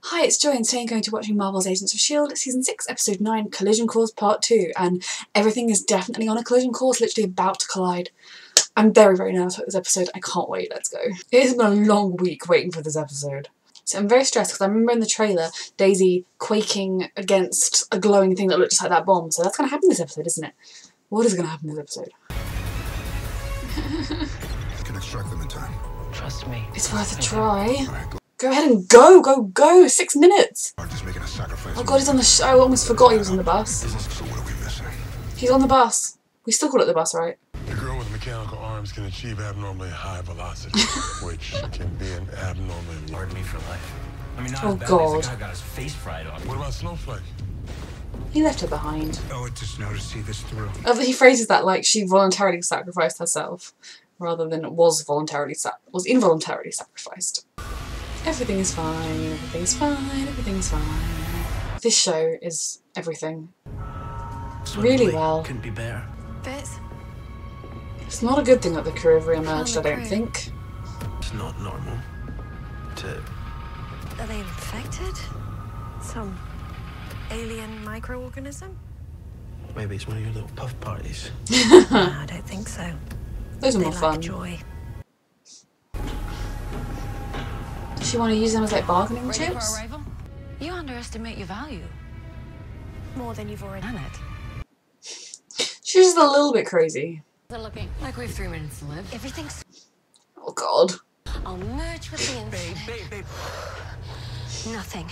Hi, it's Joy and today I'm going to be watching Marvel's Agents of S.h.i.e.L.D. Season 6, Episode 9, Collision Course Part 2, and everything is definitely on a collision course, literally about to collide. I'm very, very nervous about this episode. I can't wait, let's go. It has been a long week waiting for this episode. So I'm very stressed because I remember in the trailer, Daisy quaking against a glowing thing that looked just like that bomb, so that's going to happen in this episode, isn't it? What is going to happen in this episode? I can extract them in time. Trust me. It's worth a try. Go ahead and go! 6 minutes! Sarge is making a sacrifice. Oh god, he's on the show. I almost forgot he was on the bus. So what are we missing? He's on the bus. We still call it the bus, right? A girl with mechanical arms can achieve abnormally high velocity, which can be an abnormally Pardon me for life. I mean, not Oh as bad god. as the guy got his face fried off. What about Snowflake? He left her behind. Oh, it just know to see this through. Oh, he phrases that like she voluntarily sacrificed herself, rather than was involuntarily sacrificed. Everything is fine, everything's fine, everything's fine. This show is everything. Really well. Couldn't be better. Fits. It's not a good thing that the crew have re-emerged, I don't think. It's not normal to... Are they infected? Some alien microorganism? Maybe it's one of your little puff parties. No, I don't think so. Those are They more lack fun. joy. Does she want to use them as like bargaining Ready for chips? arrival? You underestimate your value. More than you've already Done it. She's just a little bit crazy. They're looking like we have 3 minutes to live. Everything's... Oh god. I'll merge with the Babe, babe. Nothing.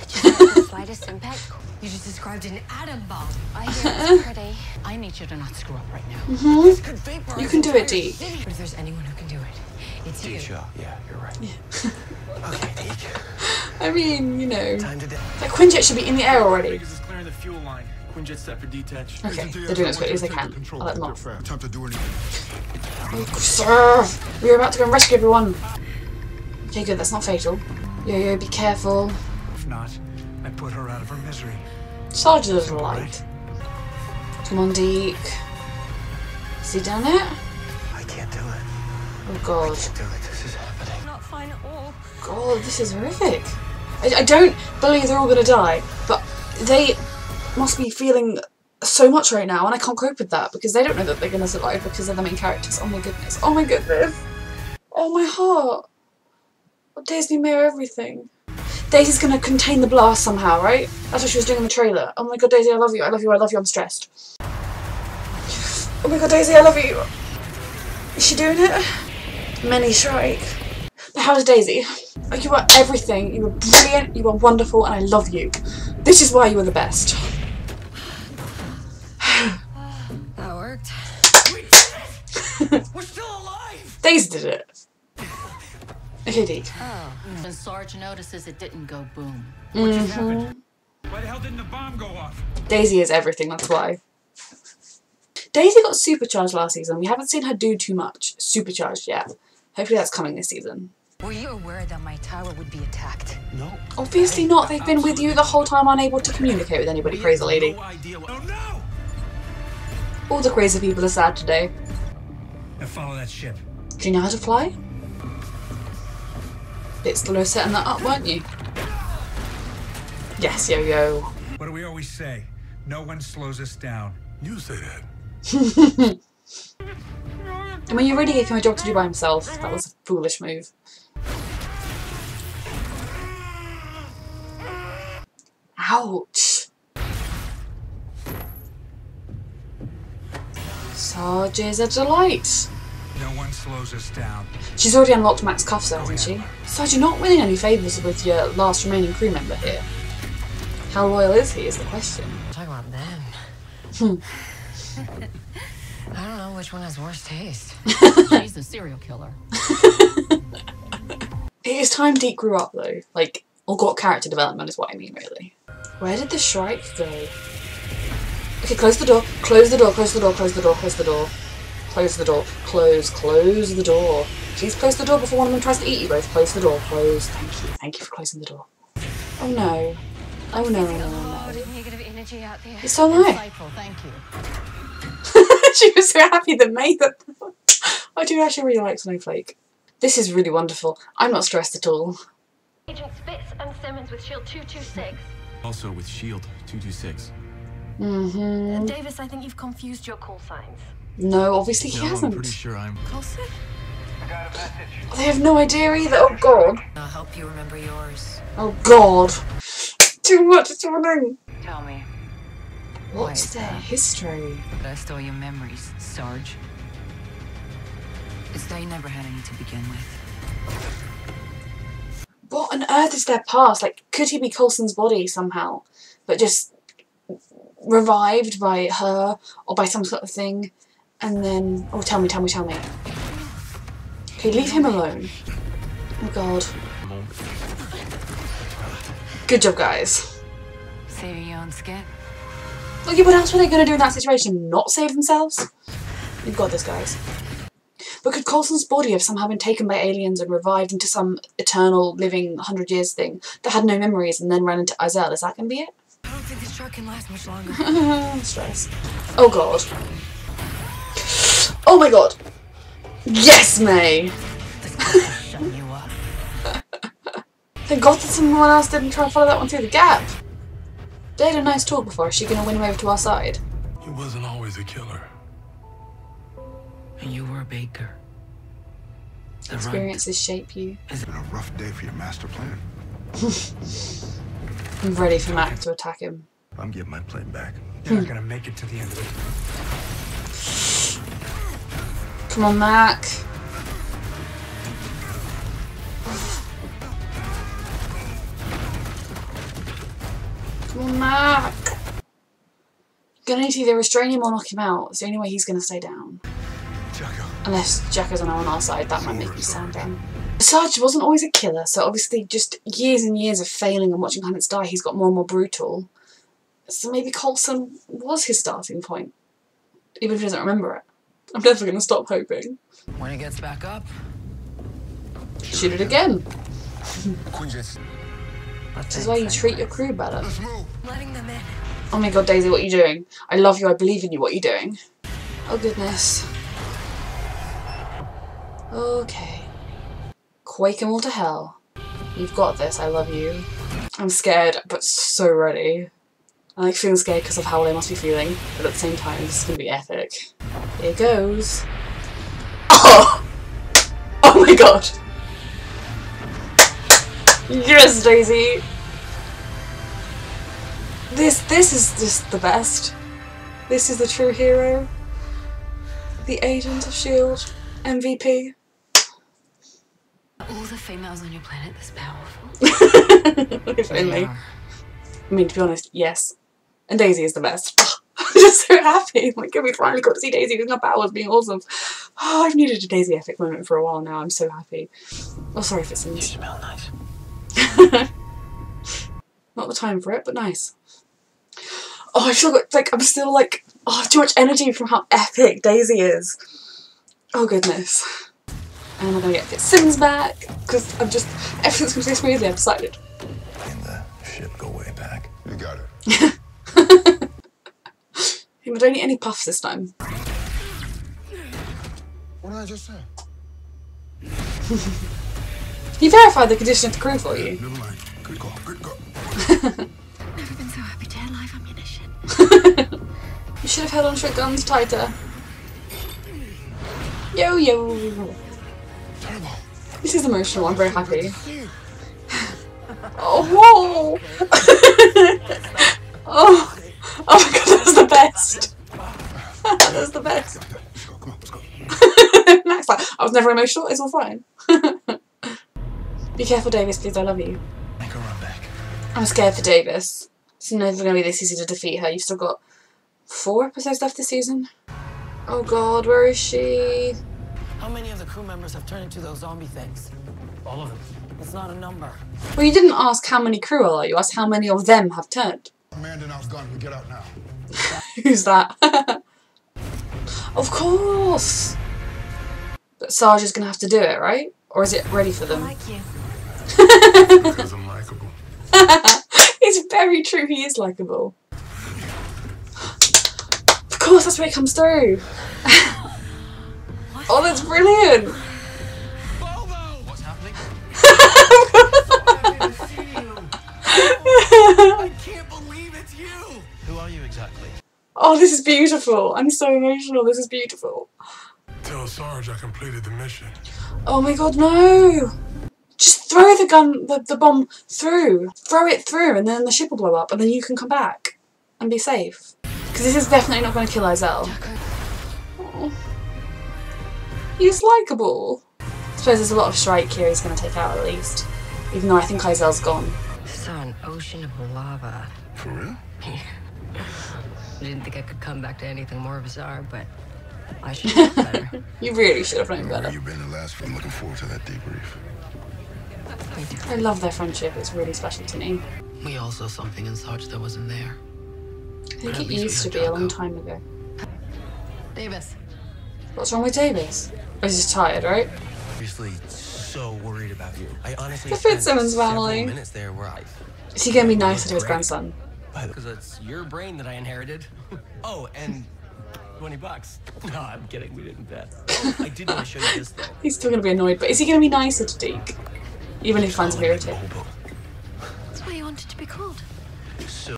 Just the slightest impact. You just described an atom bomb. I hear it's pretty. I need you to not screw up right now. This could vaporize. You can do it, Deke. But if there's anyone who can do it, it's you. Yeah, you're right. Okay, Deke. I mean, you know. Time to... That Quinjet should be in the air already. Vegas is clearing the fuel line. Quinjet set for detach. Okay, they're doing as quickly as they can. I'll let them off. Time to do anything. Oh, sir! We're about to go and rescue everyone. Okay, good, that's not fatal. Yo, be careful. If not, I put her out of her misery. Sarge is a light. Come on, Deke. Has he done it? I can't do it. Oh god. I can't do it. This is happening. Not fine at all. God, this is horrific. I don't believe they're all gonna die, but they must be feeling so much right now, and I can't cope with that because they don't know that they're gonna survive because they're the main characters. Oh my goodness. Oh my goodness. Oh my heart. Oh, Daisy Mayor everything. Daisy's gonna contain the blast somehow, right? That's what she was doing in the trailer. Oh my god, Daisy, I love you, I love you, I love you, I'm stressed. Oh my god, Daisy, I love you. Is she doing it? Many strike. But how's Daisy? Oh, you are everything. You are brilliant, you are wonderful, and I love you. This is why you are the best. That worked. We're still alive! Daisy did it. Okay, Deke. Oh, when Sarge notices it didn't go boom. What just happened? Why the hell didn't the bomb go off? Daisy is everything, that's why. Daisy got supercharged last season. We haven't seen her do too much supercharged yet. Hopefully that's coming this season. Were you aware that my tower would be attacked? No. Obviously not. They've been with you the whole time, unable to communicate with anybody, crazy lady. No idea. Oh no! All the crazy people are sad today. Now follow that ship. Do you know how to fly? Bit slow setting that up, weren't you? Yes, yo-yo. What do we always say? No one slows us down. You say that. I mean, you really gave him a job to do by himself. That was a foolish move. Ouch. Sarge is a delight. No one slows us down. She's already unlocked Max Cuffs, hasn't she? Sarge, you're not winning any favours with your last remaining crew member here. How loyal is he is the question. Talk about them. I don't know which one has worse taste. She's the serial killer. It is time Deke grew up though. Like, or got character development is what I mean really. Where did the strike go? Okay, close the door, close the door, close the door, close the door, close the door. Close the door. Close the door. Please close the door before one of them tries to eat you both. Close the door. Close. Thank you. Thank you for closing the door. Oh no. Oh no, no, no, A no. lot of negative energy out there. It's so nice. Insightful, thank you. She was so happy that made that. I do actually really like Snowflake. This is really wonderful. I'm not stressed at all. Agents Fitz and Simmons with S.h.i.e.L.D. 226. Also with S.h.i.e.L.D. 226. Davis, I think you've confused your call signs. No, obviously he No, hasn't. I'm pretty sure I'm... Coulson? They have no idea either. Oh god. I'll help you remember yours. Oh god. Too much is happening. Tell me, What's their history? I stole your memories, Sarge. It's they never had any to begin with. What on earth is their past? Like, could he be Coulson's body somehow? But just revived by her or by some sort of thing? And then... Oh, tell me. Okay, leave him alone. Oh god. Good job, guys. Save your own skin. Okay, what else were they going to do in that situation? Not save themselves? You've got this, guys. But could Coulson's body have somehow been taken by aliens and revived into some eternal living 100 years thing that had no memories and then ran into Izel? Is that going to be it? I don't think this truck can last much longer. Stress. Oh god. Oh my god. Yes, May! This guy's shutting you up. Thank god that someone else didn't try and follow that one through the gap. They had a nice talk before. Is she going to win him over to our side? He wasn't always a killer. And you were a baker. Experiences shape you. It's been a rough day for your master plan. I'm ready for Mac to attack him. I'm getting my plane back. You're not gonna make it to the end of it. Come on, Mac. Come on, Mac. Gonna need to either restrain him or knock him out. It's the only way he's gonna stay down. Unless Jacko's on our side, that might make me stand down. Sarge wasn't always a killer, so obviously just years and years of failing and watching planets die, he's got more and more brutal. So maybe Coulson was his starting point. Even if he doesn't remember it. I'm never going to stop hoping. When it gets back up, Shoot it again. Quinjet. This is why you treat your crew better. Let's move. letting them in. Oh my god, Daisy, what are you doing? I love you, I believe in you, what are you doing? Oh goodness. Okay. Quake 'em all to hell. You've got this, I love you. I'm scared, but so ready. I like feeling scared because of how they must be feeling, but at the same time, this is going to be epic. Here goes. Oh! Oh my god! Yes, Daisy! This is just the best. This is the true hero. The agent of S.h.i.e.L.D. MVP. All the females on your planet this powerful. If only. I mean, to be honest, yes. And Daisy is the best. I'm just so happy. Like, we finally got to see Daisy with her powers being awesome. Oh, I've needed a Daisy epic moment for a while now. I'm so happy. Oh, sorry if it's in. You smell nice. Not the time for it, but nice. Oh, I feel like I'm still like, oh, I have too much energy from how epic Daisy is. Oh goodness. And I'm gonna get Fitzsimmons back because I'm just everything's gonna go smoothly. I've decided. And the ship go way back. You got it. Hey, but don't eat any puffs this time. What did I just say? He verified the condition of the crew for you. Never mind. Good call. Good call. Never been so happy to have live ammunition. You should have held onto your guns tighter. Yo yo. Terrible. This is emotional. I'm very happy. Oh whoa. Oh. Oh my god, that's the best. That's the best. Let's go. Come on. Let's go. Max, like, I was never emotional. It's all fine. Be careful, Davis, please. I love you. Make a run back. I'm scared for Davis. It's never going to be this easy to defeat her. You've still got 4 episodes left this season. Oh god, where is she? How many of the crew members have turned into those zombie things? All of them. It's not a number. Well, you didn't ask how many crew are. You asked how many of them have turned. Amanda now's gone. We get out now. Who's that? Of course! But Sarge is going to have to do it, right? Or is it ready for them? I like you. Because I'm likable. It's very true, he is likeable. Of course, that's where it comes through. Oh, that's brilliant! What's happening? It's you! Who are you exactly? Oh, this is beautiful. I'm so emotional. This is beautiful. Tell Sarge I completed the mission. Oh my god, no! Just throw the gun, the bomb through. Throw it through and then the ship will blow up and then you can come back and be safe. Because this is definitely not going to kill Izel. Oh. He's likeable. I suppose there's a lot of s.h.i.e.L.D. here he's going to take out at least. Even though I think Izel's gone. Saw an ocean of lava. For real? I didn't think I could come back to anything more bizarre, but I should know better. You really should have known Where better. you been the last I'm looking forward to that debrief. I love their friendship, it's really special to me. We all saw something in Sarge that wasn't there. I think it used to be a long time ago. Davis. What's wrong with Davis? Oh, he's just tired, right? Obviously, so worried about you. I honestly The spent Fitzsimmons several family. minutes there where I... Is he going to be nicer to his grandson? Because it's your brain that I inherited. Oh, and $20. No, I'm kidding. We didn't bet. Oh, I did want to show you this, though. He's still going to be annoyed, but is he going to be nicer to Deke? Even if he finds him irritating. That's what you wanted to be called. So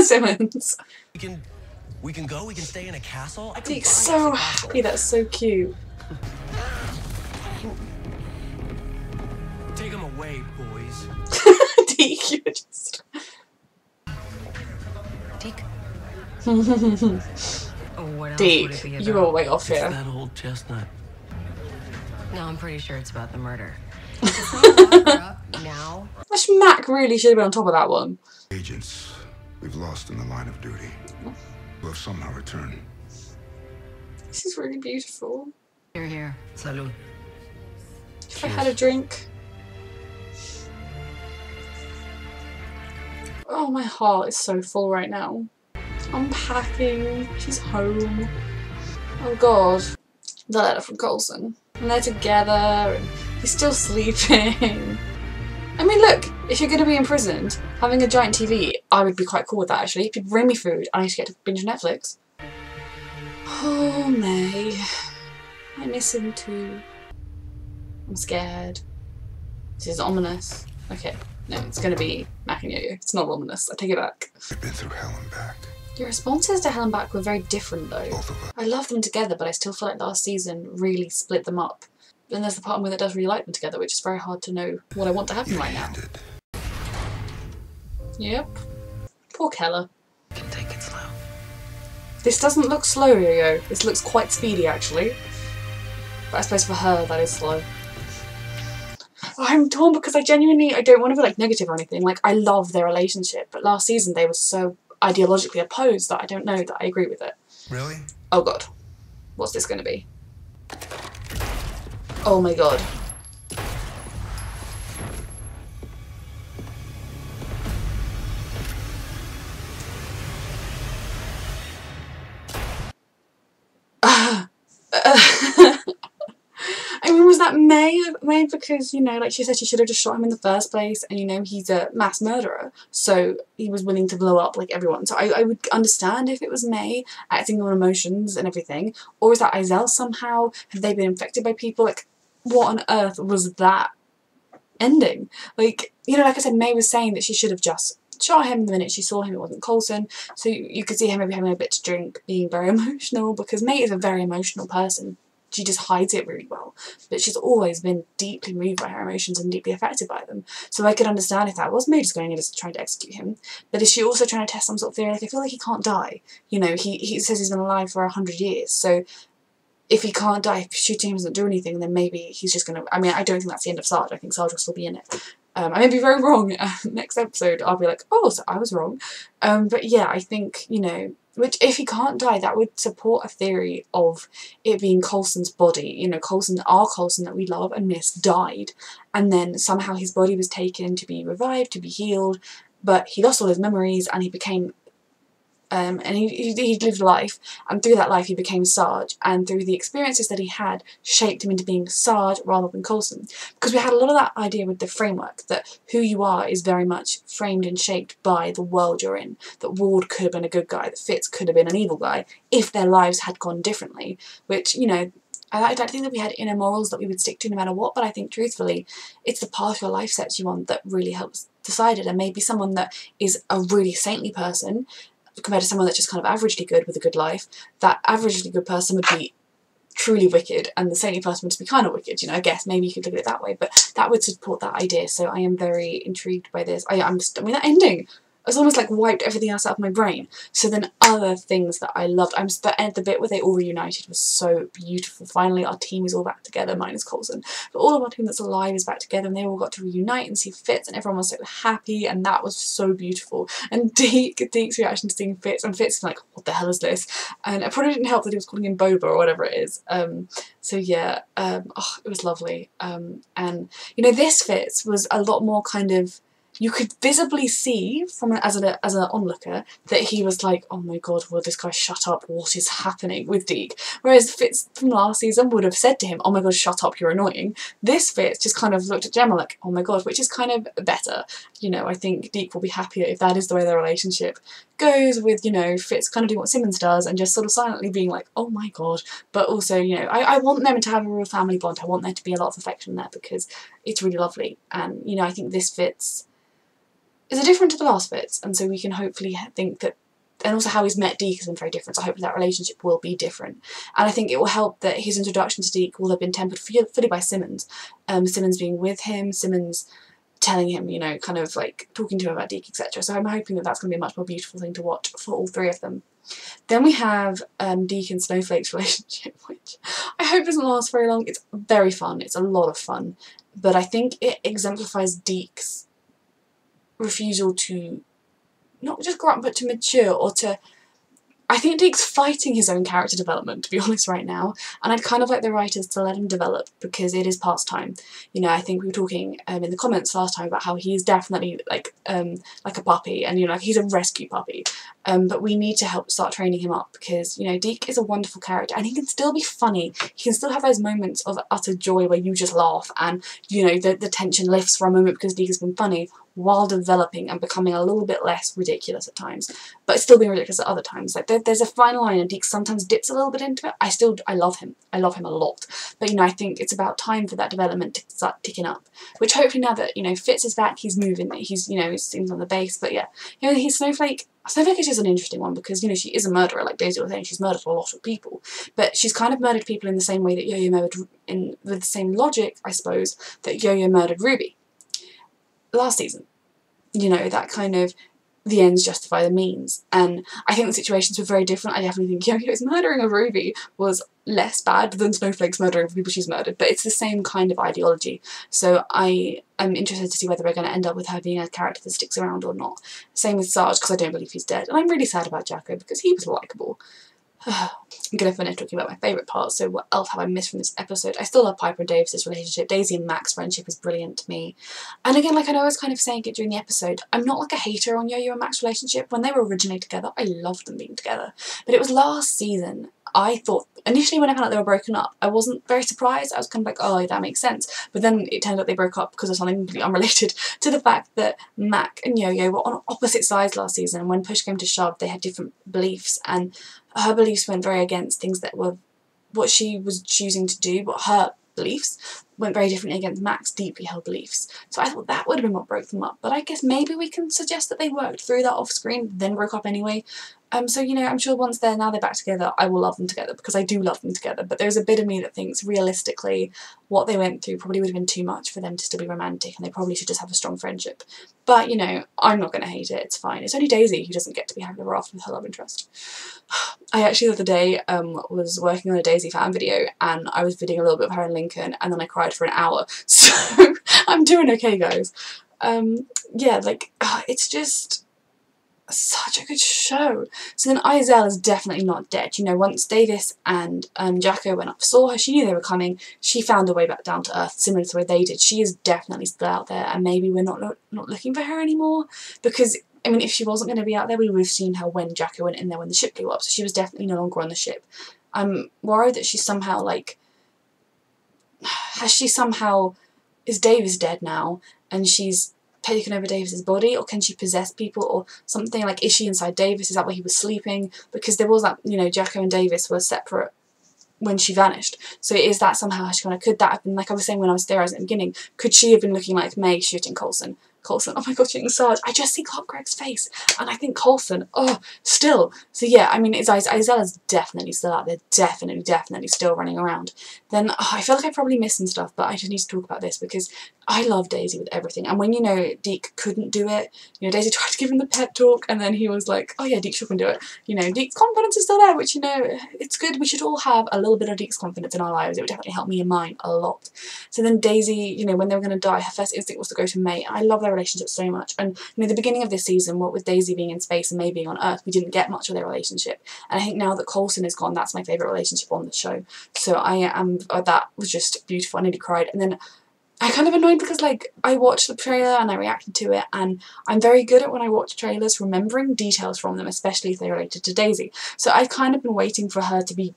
Simmons. we can go. We can stay in a castle. I can Deke's buy us so a castle. happy, that's so cute. Take them away, boys. Deke, you're just... Deke. Oh, what else would it Deke, be you about? are way off It's here. that old chestnut. No, I'm pretty sure it's about the murder. If someone lock her up now. Gosh, Mac really should have been on top of that one. Agents, we've lost in the line of duty. We'll somehow return. This is really beautiful. You're here. Salud. If I had a drink. Oh, my heart is so full right now. Unpacking. She's home. Oh god. The letter from Coulson. And they're together and he's still sleeping. I mean, look, if you're going to be imprisoned, having a giant TV, I would be quite cool with that actually. If you'd bring me food, I used to get to binge Netflix. Oh, May. I miss him too. I'm scared. This is ominous. Okay, no, it's going to be Mac and Yo-Yo. It's not ominous. I take it back. We've been through hell and back. Your responses to Hell and Back were very different though. Both of us. I love them together, but I still feel like last season really split them up. Then there's the part of me that does really like them together, which is very hard to know what I want to happen right now. Ended. Yep. Poor Keller. Can take it slow. This doesn't look slow, Yo-Yo. This looks quite speedy, actually. But I suppose for her, that is slow. I'm torn because I don't want to be like negative or anything. Like, I love their relationship, but last season they were so ideologically opposed that I don't know that I agree with it. Really? Oh god. What's this going to be? Oh my god. I mean, was that May? May because, you know, like she said, she should have just shot him in the first place, and you know, he's a mass murderer, so he was willing to blow up like everyone. So I would understand if it was May acting on emotions and everything, or is that Izel somehow? Have they been infected by people? Like, what on earth was that ending? Like, you know, like I said, May was saying that she should have just shot him the minute she saw him. It wasn't Coulson, so you could see him maybe having a bit to drink, being very emotional, because May is a very emotional person. She just hides it really well, but she's always been deeply moved by her emotions and deeply affected by them. So I could understand if that was May just going in and trying to execute him. But is she also trying to test some sort of theory? Like, I feel like he can't die. You know, he says he's been alive for 100 years, so if he can't die, if shooting him doesn't do anything, then maybe he's just going to... I mean, I don't think that's the end of Sarge. I think Sarge will still be in it. I may be very wrong. Next episode, I'll be like, oh, so I was wrong. But yeah, I think, you know, which if he can't die, that would support a theory of it being Coulson's body. You know, Coulson, our Coulson that we love and miss, died. And then somehow his body was taken to be revived, to be healed. But he lost all his memories and he became... and he lived life, and through that life he became Sarge, and through the experiences that he had shaped him into being Sarge rather than Coulson. Because we had a lot of that idea with the framework, that who you are is very much framed and shaped by the world you're in. That Ward could have been a good guy, that Fitz could have been an evil guy, if their lives had gone differently. Which, you know, I don't think that we had inner morals that we would stick to no matter what, but I think truthfully it's the path your life sets you on that really helps decide it. And maybe someone that is a really saintly person compared to someone that's just kind of averagely good with a good life, that averagely good person would be truly wicked and the saintly person would just be kind of wicked, you know. I guess maybe you could look at it that way, but that would support that idea. So I am very intrigued by this. I mean, that ending, it's almost like wiped everything else out of my brain. So then other things that I loved, the bit where they all reunited was so beautiful. Finally our team is all back together, minus Coulson, but all of our team that's alive is back together, and they all got to reunite and see Fitz, and everyone was so happy, and that was so beautiful. And Deke's reaction to seeing Fitz, and Fitz was like, what the hell is this? And it probably didn't help that he was calling him Boba or whatever it is. So yeah, oh, it was lovely. And you know, this Fitz was a lot more kind of, you could visibly see from as an onlooker that he was like, oh my god, will this guy shut up? What is happening with Deke? Whereas Fitz from last season would have said to him, oh my god, shut up, you're annoying. This Fitz just kind of looked at Gemma like, oh my god, which is kind of better. You know, I think Deke will be happier if that is the way their relationship goes, with, you know, Fitz kind of doing what Simmons does and just sort of silently being like, oh my god. But also, you know, I want them to have a real family bond. I want there to be a lot of affection there because it's really lovely. And, you know, I think this Fitz is different to the last Fitz, and so we can hopefully think that, and also how he's met Deke has been very different, so I hope that relationship will be different. And I think it will help that his introduction to Deke will have been tempered fully by Simmons. Simmons being with him, Simmons telling him, you know, kind of like talking to him about Deke, etc. So I'm hoping that that's going to be a much more beautiful thing to watch for all three of them. Then we have Deke and Snowflake's relationship, which I hope doesn't last very long. It's very fun, it's a lot of fun, but I think it exemplifies Deke's refusal to not just grow up but to mature, or to, I think Deke's fighting his own character development, to be honest, right now, and I'd kind of like the writers to let him develop because it is past time. You know, I think we were talking in the comments last time about how he's definitely like a puppy, and you know, like he's a rescue puppy, but we need to help start training him up because, you know, Deke is a wonderful character and he can still be funny. He can still have those moments of utter joy where you just laugh and, you know, the tension lifts for a moment because Deke has been funny, while developing and becoming a little bit less ridiculous at times, but still being ridiculous at other times. Like there's a fine line, and Deke sometimes dips a little bit into it. I love him a lot, but you know, I think it's about time for that development to start ticking up, which hopefully now that, you know, Fitz is back, he's moving, he's, you know, he seems on the base. But yeah, you know, he's Snowflake is just an interesting one because, you know, she is a murderer, like Daisy was saying, she's murdered a lot of people, but she's kind of murdered people in the same way that Yo-Yo murdered, with the same logic, I suppose, that Yo-Yo murdered Ruby last season. You know, that kind of, the ends justify the means, and I think the situations were very different. I definitely think Yo-Yo's murdering of Ruby was less bad than Snowflake's murdering of people she's murdered, but it's the same kind of ideology, so I am interested to see whether we're going to end up with her being a character that sticks around or not. Same with Sarge, because I don't believe he's dead, and I'm really sad about Jacko because he was likeable. I'm going to finish talking about my favourite parts, so what else have I missed from this episode? I still love Piper and Davis's relationship. Daisy and Mac's friendship is brilliant to me. And again, like I know I was kind of saying it during the episode, I'm not like a hater on Yo-Yo and Mac's relationship. When they were originally together, I loved them being together. But it was last season, I thought, initially when I found out they were broken up, I wasn't very surprised. I was kind of like, oh, that makes sense. But then it turned out they broke up because of something completely unrelated to the fact that Mac and Yo-Yo were on opposite sides last season, and when push came to shove, they had different beliefs, and her beliefs went very against things that were what she was choosing to do, but her beliefs went very differently against Mac's deeply held beliefs. So I thought that would have been what broke them up, but I guess maybe we can suggest that they worked through that off screen, then broke up anyway. So, you know, I'm sure once now they're back together, I will love them together because I do love them together, but there's a bit of me that thinks realistically what they went through probably would have been too much for them to still be romantic, and they probably should just have a strong friendship. But, you know, I'm not going to hate it, it's fine. It's only Daisy who doesn't get to be happily ever after with her love interest. I actually the other day was working on a Daisy fan video, and I was videoing a little bit of her and Lincoln, and then I cried for an hour, so I'm doing okay, guys. Yeah, like, it's just such a good show. So then Izel is definitely not dead. You know, once Davis and Jacko went up, saw her, she knew they were coming, she found her way back down to earth, similar to the way they did. She is definitely still out there, and maybe we're not looking for her anymore, because I mean, if she wasn't going to be out there, we would have seen her when Jacko went in there when the ship blew up, so she was definitely no longer on the ship. I'm worried that she's somehow, like, is Davis dead now, and she's taken over Davis's body, or can she possess people or something? Like, is she inside Davis? Is that where he was sleeping? Because there was that, you know, Jacko and Davis were separate when she vanished. So is that somehow how she gone? Could that have been, like I was saying when I was theorising at the beginning, could she have been looking like May shooting Coulson? Coulson, oh my god, shooting Sarge. I just see Clark Gregg's face, and I think Coulson, oh, still. So yeah, I mean, Izel is definitely still out there, definitely still running around. Then, I feel like I probably missed some stuff, but I just need to talk about this, because I love Daisy with everything. And when, you know, Deke couldn't do it, you know, Daisy tried to give him the pep talk, and then he was like, oh yeah, Deke sure can do it. You know, Deke's confidence is still there, which, you know, it's good. We should all have a little bit of Deke's confidence in our lives. It would definitely help me in mine a lot. So then Daisy, you know, when they were going to die, her first instinct was to go to May. I love their relationship so much. And, you know, the beginning of this season, what with Daisy being in space and May being on Earth, we didn't get much of their relationship. And I think now that Coulson is gone, that's my favourite relationship on the show. So that was just beautiful. I nearly cried. And then I kind of annoyed because, like, I watched the trailer and I reacted to it, and I'm very good at when I watch trailers remembering details from them, especially if they're related to Daisy. So I've kind of been waiting for her to be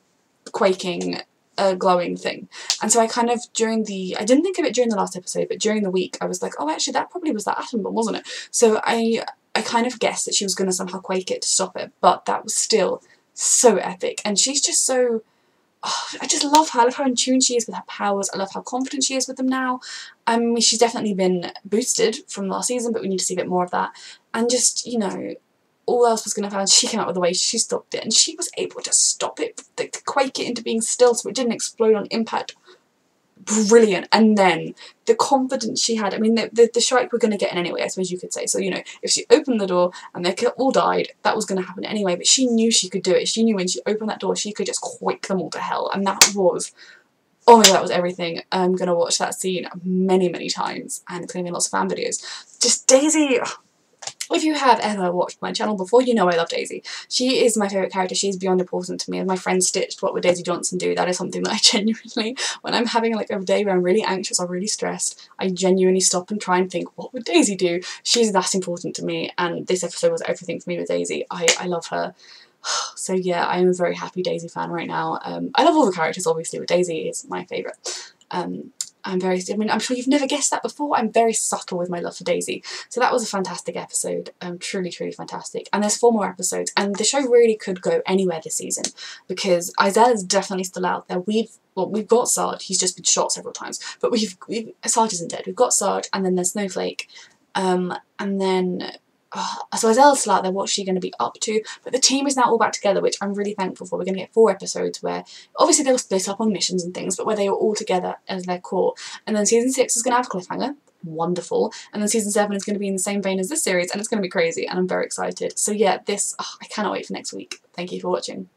quaking a glowing thing. And so I kind of, I didn't think of it during the last episode, but during the week I was like, oh, actually that probably was that atom bomb, wasn't it? So I kind of guessed that she was going to somehow quake it to stop it, but that was still so epic. And she's just so, oh, I just love her. I love how in tune she is with her powers. I love how confident she is with them now. I mean, she's definitely been boosted from last season, but we need to see a bit more of that. And just, you know, all else was going to happen. She came out with the way she stopped it, and she was able to stop it, to quake it into being still so it didn't explode on impact. Brilliant. And then the confidence she had. I mean, the strike we're going to get in anyway, I suppose you could say. So, you know, if she opened the door and they all died, that was going to happen anyway. But she knew she could do it. She knew when she opened that door, she could just quake them all to hell. And that was, oh my god, that was everything. I'm going to watch that scene many, many times, and including lots of fan videos. Just Daisy. If you have ever watched my channel before, you know I love Daisy. She is my favourite character. She is beyond important to me. As my friend Stitched, what would Daisy Johnson do? That is something that I genuinely, when I'm having like a day where I'm really anxious or really stressed, I genuinely stop and try and think, what would Daisy do? She's that important to me, and this episode was everything for me with Daisy. I love her. So yeah, I am a very happy Daisy fan right now. I love all the characters, obviously, but Daisy is my favourite. I'm sure you've never guessed that before. I'm very subtle with my love for Daisy. So that was a fantastic episode. Truly, truly fantastic. And there's 4 more episodes, and the show really could go anywhere this season, because Izel is definitely still out there. We've got Sarge. He's just been shot several times, but Sarge isn't dead. We've got Sarge, and then there's Snowflake, and then so Izel's still out there. What's she going to be up to? But the team is now all back together, which I'm really thankful for. We're going to get 4 episodes where, obviously they'll split up on missions and things, but where they are all together as their core. And then season 6 is going to have a cliffhanger. Wonderful. And then season 7 is going to be in the same vein as this series, and it's going to be crazy, and I'm very excited. So yeah, I cannot wait for next week. Thank you for watching.